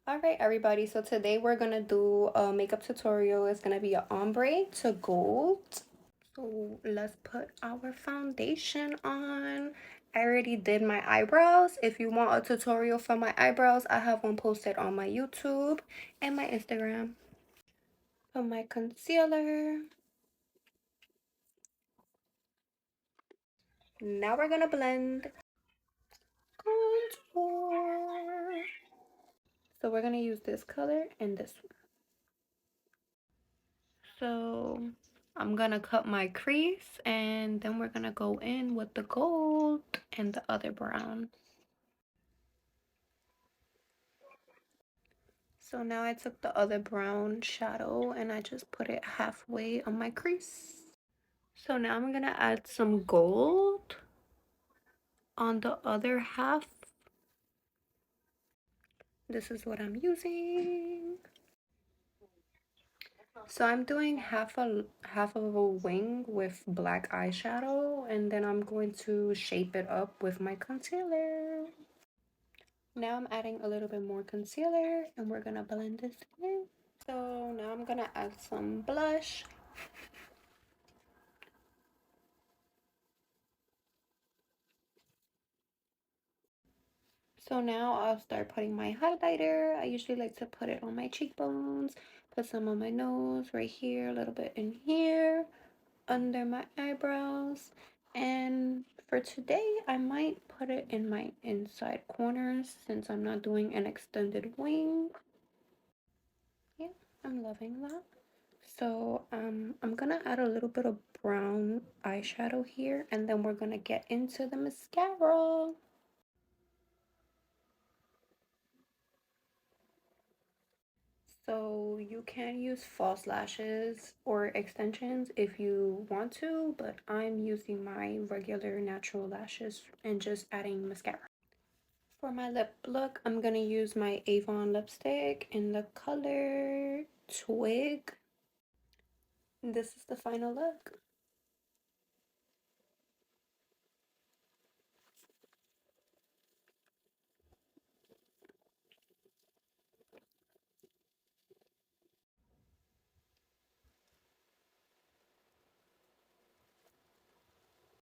All right, everybody. So today we're gonna do a makeup tutorial. It's gonna be an ombre to gold. So let's put our foundation on. I already did my eyebrows. If you want a tutorial for my eyebrows, I have one posted on my YouTube and my Instagram. Put my concealer. Now we're gonna blend contour. So we're gonna use this color and this one. So I'm gonna cut my crease and then we're gonna go in with the gold and the other brown. So now I took the other brown shadow and I just put it halfway on my crease. So now I'm gonna add some gold on the other half. This is what I'm using. So I'm doing half of a wing with black eyeshadow and then I'm going to shape it up with my concealer. Now I'm adding a little bit more concealer and we're gonna blend this in. So now I'm gonna add some blush. So now I'll start putting my highlighter. I usually like to put it on my cheekbones, put some on my nose, right here, a little bit in here, under my eyebrows. And for today, I might put it in my inside corners since I'm not doing an extended wing. Yeah, I'm loving that. So I'm gonna add a little bit of brown eyeshadow here and then we're gonna get into the mascara. So you can use false lashes or extensions if you want to, but I'm using my regular natural lashes and just adding mascara. For my lip look, I'm gonna use my Avon lipstick in the color Twig. This is the final look.